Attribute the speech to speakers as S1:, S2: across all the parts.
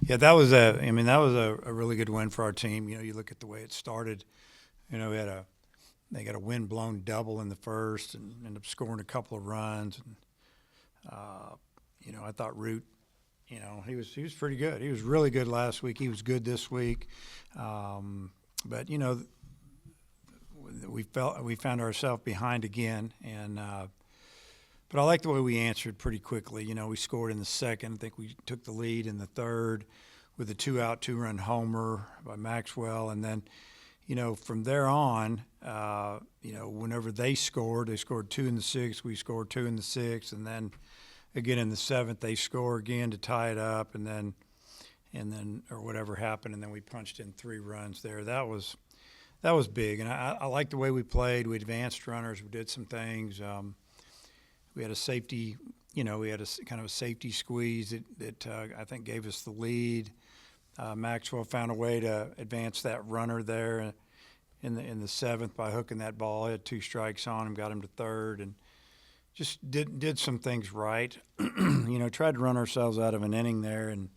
S1: Yeah, that was a really good win for our team. You look at the way it started. They got a wind blown double in the first and ended up scoring a couple of runs. And I thought Root, he was pretty good. He was really good last week. He was good this week. But we found ourselves behind again, and but I like the way we answered pretty quickly. We scored in the second. I think we took the lead in the third with a 2-out, 2-run homer by Maxwell, and then from there on, whenever they scored 2 in the sixth, we scored 2 in the sixth, and then again in the seventh they score again to tie it up, and then or whatever happened, and then we punched in 3 runs there. That was big, and I like the way we played. We advanced runners. We did some things. We had a safety, we had kind of a safety squeeze that I think gave us the lead. Maxwell found a way to advance that runner there in the seventh by hooking that ball. He had 2 strikes on him, got him to third, and just did some things right. Tried to run ourselves out of an inning there, and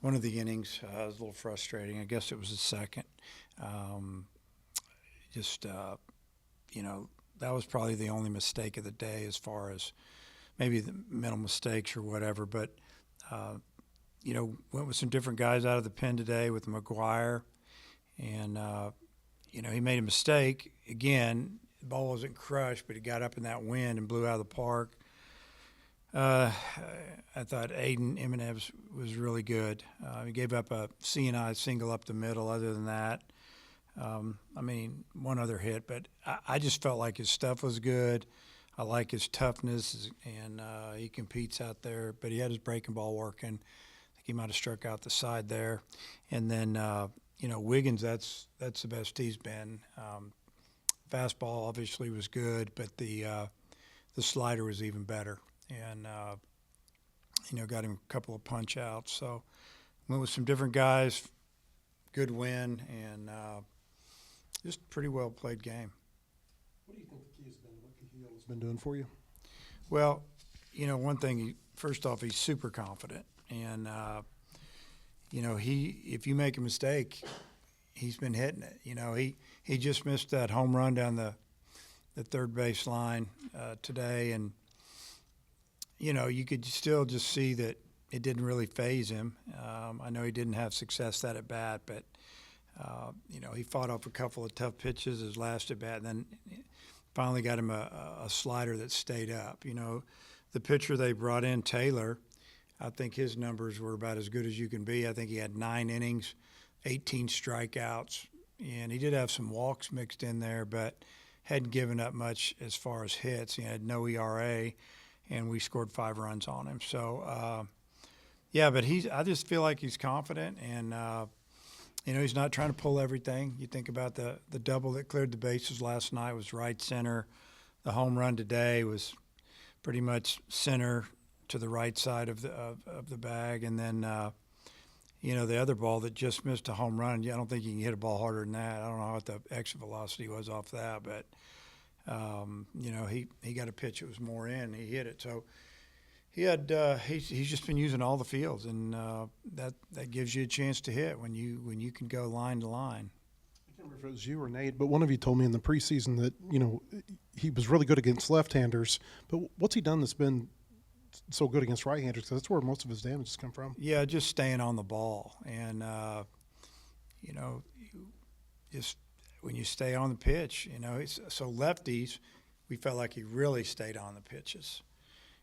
S1: one of the innings was a little frustrating. I guess it was the second. That was probably the only mistake of the day as far as maybe the mental mistakes or whatever. But, went with some different guys out of the pen today with McGuire. And, he made a mistake. Again, the ball wasn't crushed, but he got up in that wind and blew out of the park. I thought Aiden Imanev was really good. He gave up a C&I single up the middle. Other than that, one other hit, but I just felt like his stuff was good. I like his toughness, and he competes out there, but he had his breaking ball working. I think he might have struck out the side there. And then, Wiggins, that's the best he's been. Fastball obviously was good, but the slider was even better. And, got him a couple of punch outs. So went with some different guys, good win, and just pretty well played game.
S2: What do you think the key has been? What Cahill has been doing for you?
S1: Well, one thing, first off, he's super confident. And, if you make a mistake, he's been hitting it. He just missed that home run down the third base line today. And, you could still just see that it didn't really faze him. I know he didn't have success that at bat, but he fought off a couple of tough pitches his last at bat, and then finally got him a slider that stayed up. The pitcher they brought in, Taylor, I think his numbers were about as good as you can be. I think he had 9 innings, 18 strikeouts, and he did have some walks mixed in there, but hadn't given up much as far as hits. He had no ERA, and we scored 5 runs on him. So, but I just feel like he's confident, and he's not trying to pull everything. You think about the double that cleared the bases last night was right center. The home run today was pretty much center to the right side of the bag. And then, the other ball that just missed a home run, I don't think you can hit a ball harder than that. I don't know what the exit velocity was off that, but, he got a pitch that was more in. He hit it. So he's just been using all the fields, and that gives you a chance to hit when you can go line to line.
S2: I can't remember if it was you or Nate, but one of you told me in the preseason that he was really good against left-handers. But what's he done that's been so good against right-handers? Because that's where most of his damage has come from.
S1: Yeah, just staying on the ball, and just when you stay on the pitch, so lefties, we felt like he really stayed on the pitches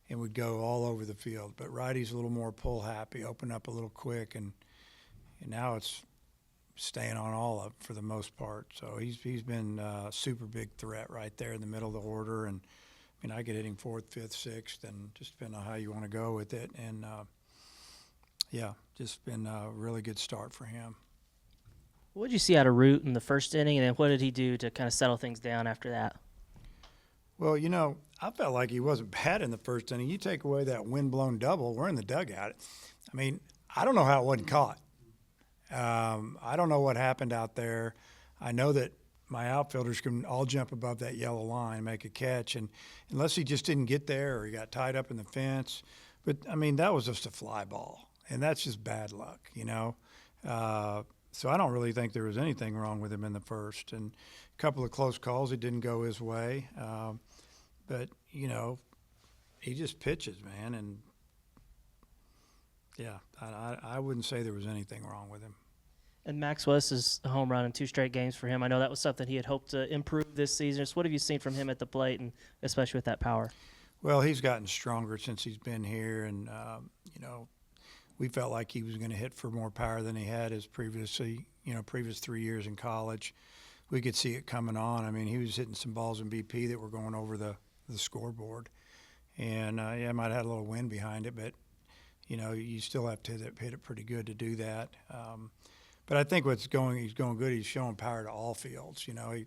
S1: and would go all over the field. But righty's a little more pull happy, open up a little quick, and now it's staying on all up for the most part. So he's been a super big threat right there in the middle of the order. And I could hit him 4th, 5th, 6th, and just depending on how you want to go with it. And just been a really good start for him.
S3: What did you see out of Root in the first inning, and then what did he do to kind of settle things down after that?
S1: Well, I felt like he wasn't bad in the first inning. You take away that wind-blown double, we're in the dugout. I don't know how it wasn't caught. I don't know what happened out there. I know that my outfielders can all jump above that yellow line and make a catch, and unless he just didn't get there or he got tied up in the fence. But, that was just a fly ball. and that's just bad luck, you know. So I don't really think there was anything wrong with him in the first, and a couple of close calls. It didn't go his way, but you know, he just pitches, man, and yeah, I wouldn't say there was anything wrong with him.
S3: And Max West is a home run in 2 straight games for him. I know that was something he had hoped to improve this season. So what have you seen from him at the plate, and especially with that power?
S1: Well, he's gotten stronger since he's been here, and you know, we felt like he was going to hit for more power than he had his previous 3 years in college. We could see it coming on. I mean, he was hitting some balls in BP that were going over the scoreboard, and yeah, might have had a little wind behind it, but you know, you still have to hit it pretty good to do that. But I think he's going good. He's showing power to all fields. You know, he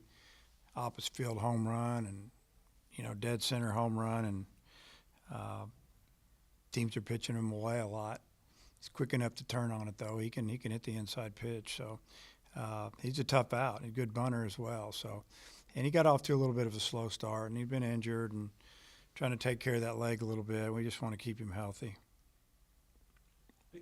S1: opposite field home run, and you know, dead center home run, and teams are pitching him away a lot. He's quick enough to turn on it, though. He can hit the inside pitch. So he's a tough out. He's a good bunter as well. So, and he got off to a little bit of a slow start, and he'd been injured and trying to take care of that leg a little bit. We just want to keep him healthy.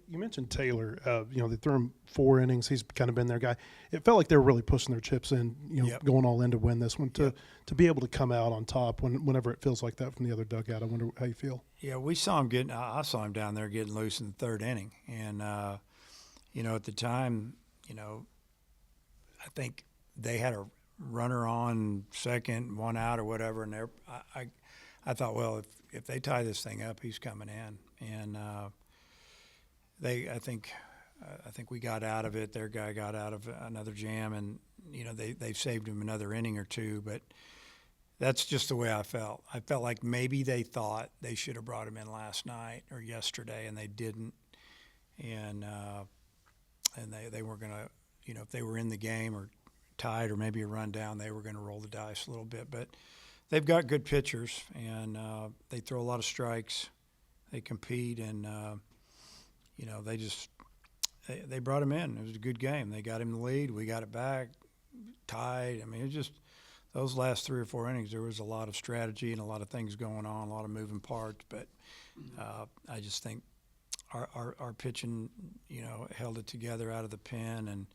S2: You mentioned Taylor. You know, they threw him 4 innings. He's kind of been their guy. It felt like they were really pushing their chips in, you know,
S1: Yep.
S2: going all in to win this one. To be able to come out on top whenever it feels like that from the other dugout, I wonder how you feel.
S1: Yeah, we saw him I saw him down there getting loose in the 3rd inning, and you know, at the time, you know, I think they had a runner on second, 1 out or whatever, and I thought, well, if they tie this thing up, he's coming in, and I think we got out of it. Their guy got out of another jam, and you know, they saved him another inning or two. But that's just the way I felt. I felt like maybe they thought they should have brought him in last night or yesterday, and they didn't. And they were gonna, you know, if they were in the game or tied or maybe a run down, they were gonna roll the dice a little bit. But they've got good pitchers, and they throw a lot of strikes. They compete, and you know, they brought him in. It was a good game. They got him the lead. We got it back, tied. I mean, it just those last 3 or 4 innings, there was a lot of strategy and a lot of things going on, a lot of moving parts. But I just think our pitching, you know, held it together out of the pen and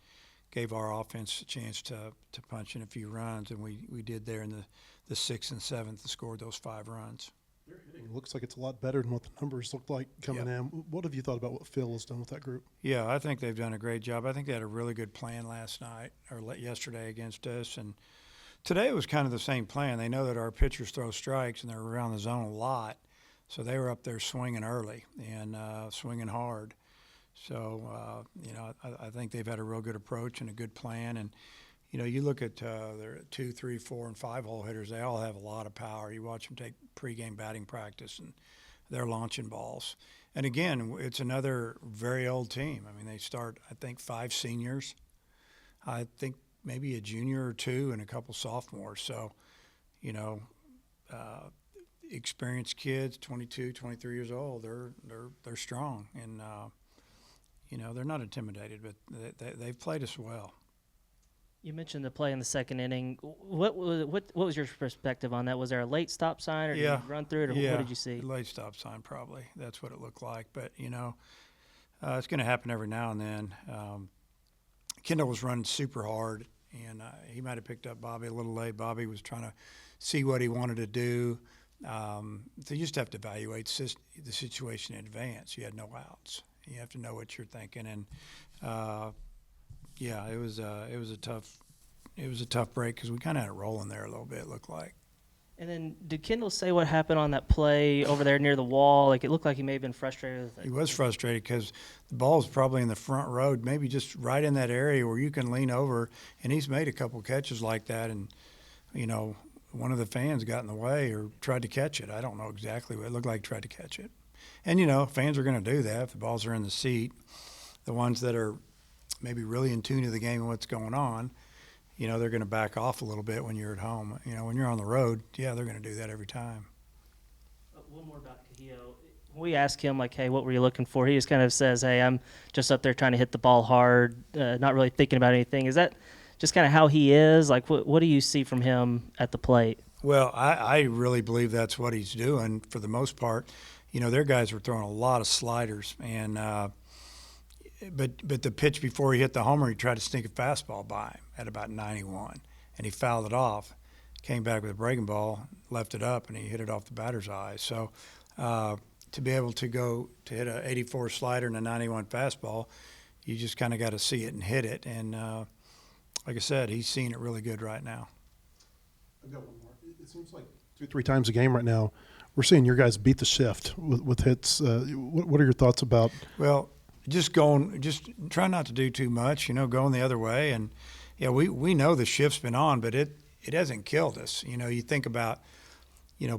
S1: gave our offense a chance to punch in a few runs, and we did there in the 6th and 7th and scored those 5 runs.
S2: Their hitting looks like it's a lot better than what the numbers look like coming in. What have you thought about what Phil has done with that group?
S1: Yeah, I think they've done a great job. I think they had a really good plan last night or yesterday against us, and today it was kind of the same plan. They know that our pitchers throw strikes and they're around the zone a lot, so they were up there swinging early and swinging hard. So you know, I think they've had a real good approach and a good plan. And you know, you look at their 2, 3, 4, and 5 hole hitters; they all have a lot of power. You watch them take pregame batting practice, and they're launching balls. And again, it's another very old team. I mean, they start, I think, 5 seniors. I think maybe a junior or 2 and a couple sophomores. So, you know, experienced kids, 22, 23 years old. They're strong, and you know, they're not intimidated, but they've played us well.
S3: You mentioned the play in the 2nd inning. What was your perspective on that? Was there a late stop sign, or did you run through it, or what did you see?
S1: Late stop sign, probably. That's what it looked like. But, you know, it's going to happen every now and then. Kendall was running super hard, and he might have picked up Bobby a little late. Bobby was trying to see what he wanted to do. So you just have to evaluate the situation in advance. You had no outs. You have to know what you're thinking. And, yeah, it was a tough break because we kind of had it rolling there a little bit, it looked like.
S3: And then did Kendall say what happened on that play over there near the wall? Like, it looked like he may have been frustrated with it.
S1: He was frustrated because the ball was probably in the front row, maybe just right in that area where you can lean over, and he's made a couple catches like that, and, you know, one of the fans got in the way or tried to catch it. I don't know exactly what it looked like, tried to catch it. And, you know, fans are going to do that if the balls are in the seat. The ones that are maybe really in tune to the game and what's going on, you know, they're going to back off a little bit when you're at home. You know, when you're on the road, yeah, they're going to do that every time.
S3: One more about Cahillo. We asked him, like, hey, what were you looking for? He just kind of says, hey, I'm just up there trying to hit the ball hard, not really thinking about anything. Is that just kind of how he is? Like, what do you see from him at the plate?
S1: Well, I really believe that's what he's doing for the most part. You know, their guys were throwing a lot of sliders, and but the pitch before he hit the homer, he tried to sneak a fastball by him at about 91, and he fouled it off. Came back with a breaking ball, left it up, and he hit it off the batter's eye. So to be able to go to hit a 84 slider and a 91 fastball, you just kind of got to see it and hit it. And like I said, he's seeing it really good right now.
S2: I've got one more. It seems like 2-3 times a game right now, we're seeing your guys beat the shift with hits. What are your thoughts about?
S1: Well, just try not to do too much, going the other way. And, yeah, we know the shift's been on, but it hasn't killed us. You think about,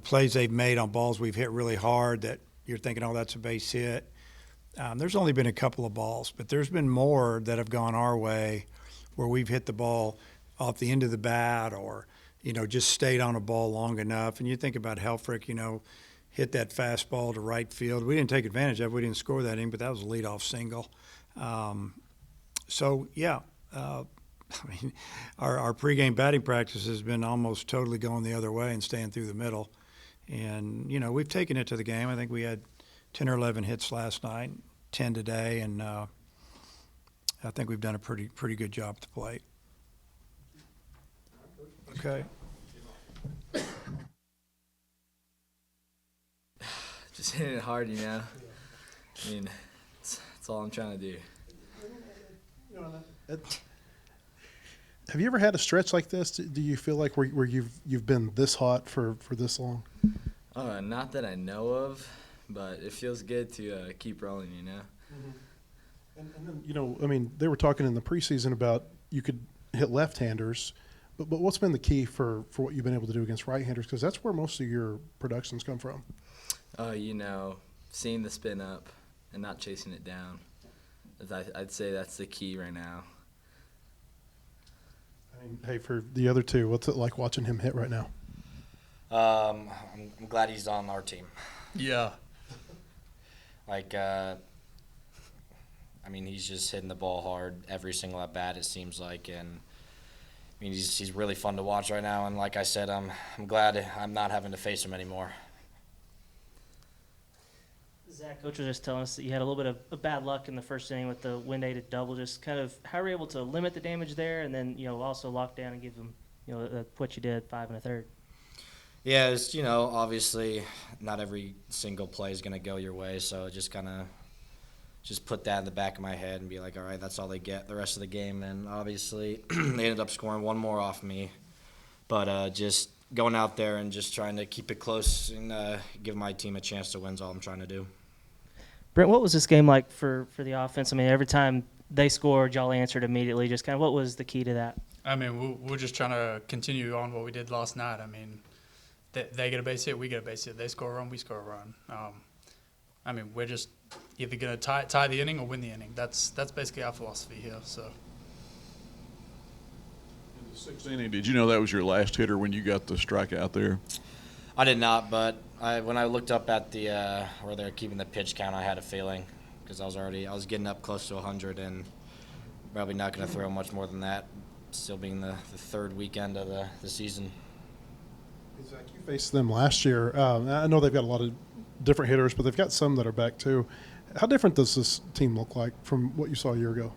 S1: plays they've made on balls we've hit really hard that you're thinking, oh, that's a base hit. There's only been a couple of balls, but there's been more that have gone our way where we've hit the ball off the end of the bat or, just stayed on a ball long enough. And you think about Helfrich, hit that fastball to right field. We didn't take advantage of it. We didn't score that inning, but that was a leadoff single. So, yeah, our pregame batting practice has been almost totally going the other way and staying through the middle. And, we've taken it to the game. I think we had 10 or 11 hits last night, 10 today, and I think we've done a pretty good job at the plate. Okay.
S4: Just hitting it hard, I mean, that's all I'm trying to do.
S2: Have you ever had a stretch like this? Do you feel like where you've been this hot for this long?
S4: Not that I know of, but it feels good to keep rolling,
S2: And then, I mean, they were talking in the preseason about you could hit left-handers, but what's been the key for what you've been able to do against right-handers? Because that's where most of your productions come from.
S4: Seeing the spin up and not chasing it down. I'd say that's the key right now.
S2: I mean, hey, for the other two, what's it like watching him hit right now?
S5: I'm glad he's on our team.
S6: Yeah.
S5: He's just hitting the ball hard every single at bat, it seems like, and he's really fun to watch right now. And like I said, I'm glad I'm not having to face him anymore.
S3: Zach, Coach was just telling us that you had a little bit of bad luck in the first inning with the wind-aided double. Just kind of how were you able to limit the damage there, and then also lock down and give them what you did 5 1/3.
S5: Yeah, it's, obviously not every single play is going to go your way, so just kind of put that in the back of my head and be like, all right, that's all they get the rest of the game. And obviously they ended up scoring one more off me. But just going out there and just trying to keep it close and give my team a chance to win is all I'm trying to do.
S3: Brent, what was this game like for the offense? I mean, every time they scored, y'all answered immediately. Just kind of what was the key to that?
S6: I mean, we're just trying to continue on what we did last night. I mean, they get a base hit, we get a base hit. They score a run, we score a run. We're just either going to tie the inning or win the inning. That's basically our philosophy here. So.
S7: In the sixth inning, did you know that was your last hitter when you got the strikeout there?
S5: I did not, but when I looked up at the where they're keeping the pitch count, I had a feeling because I was getting up close to 100 and probably not going to throw much more than that, still being the third weekend of the season.
S2: Zach, you faced them last year. I know they've got a lot of different hitters, but they've got some that are back too. How different does this team look like from what you saw a year ago?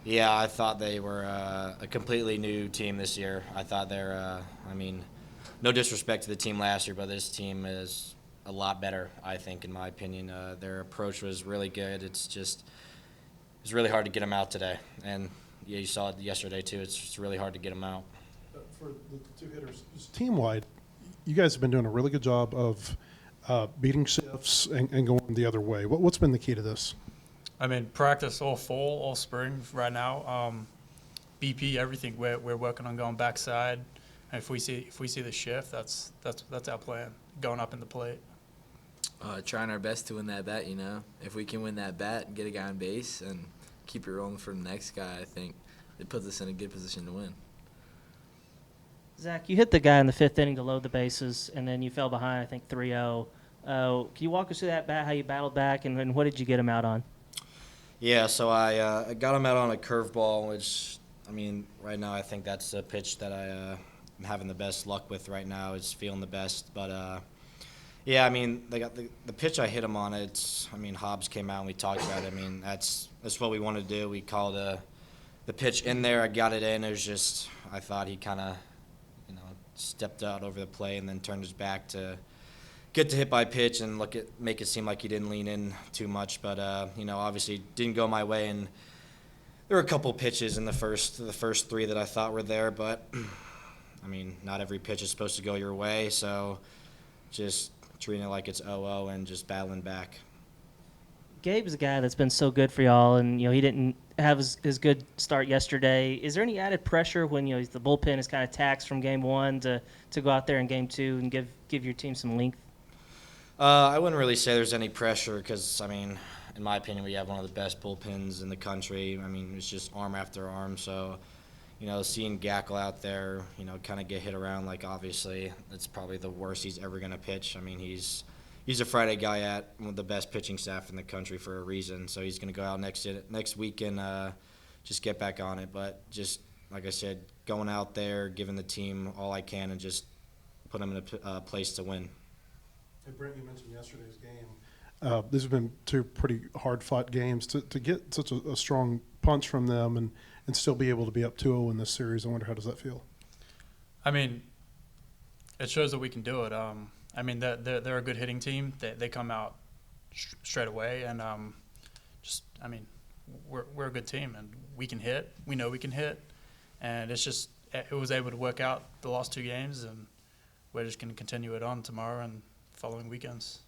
S5: Yeah, I thought they were a completely new team this year. I thought they're, no disrespect to the team last year, but this team is a lot better, I think, in my opinion. Their approach was really good. It's really hard to get them out today. And, yeah, you saw it yesterday, too. It's really hard to get them out.
S2: For the two hitters, just team-wide, you guys have been doing a really good job of beating shifts and going the other way. What's been the key to this?
S6: Practice all fall, all spring right now. BP, everything. We're working on going backside. And if we see the shift, that's our plan. Going up in the plate.
S4: Trying our best to win that bat, If we can win that bat and get a guy on base and keep it rolling for the next guy, I think it puts us in a good position to win.
S3: Zach, you hit the guy in the 5th inning to load the bases, and then you fell behind, I think, 3-0. Can you walk us through that bat, how you battled back, and what did you get him out on?
S5: Yeah, so I got him out on a curveball, which, right now I think that's the pitch that I'm having the best luck with right now. It's feeling the best. But, Yeah, I mean, they got the pitch I hit him on. I mean, Hobbs came out and we talked about it. I mean, that's what we wanted to do. We called the pitch in there. I got it in. It was just, I thought he kind of, stepped out over the play and then turned his back to get to hit by pitch and make it seem like he didn't lean in too much. But obviously didn't go my way, and there were a couple pitches in the first three that I thought were there, but I mean, not every pitch is supposed to go your way, so just treating it like it's 0-0 and just battling back.
S3: Gabe's a guy that's been so good for y'all, and he didn't have his good start yesterday. Is there any added pressure when the bullpen is kind of taxed from game one to go out there in game two and give your team some length?
S5: I wouldn't really say there's any pressure because, I mean, in my opinion, we have one of the best bullpens in the country. I mean, it's just arm after arm. So, seeing Gackle out there, kind of get hit around, like, obviously, it's probably the worst he's ever going to pitch. I mean, he's a Friday guy at one of the best pitching staff in the country for a reason. So he's going to go out next week and just get back on it. But just, like I said, going out there, giving the team all I can and just put them in a place to win.
S2: Hey, Brent, you mentioned yesterday's game. These have been two pretty hard-fought games. To get such a strong punch from them and still be able to be up 2-0 in this series, I wonder how does that feel?
S6: I mean, it shows that we can do it. I mean, they're a good hitting team. They come out straight away, and we're a good team, and we can hit. We know we can hit, and it was able to work out the last two games, and we're just going to continue it on tomorrow and following weekends.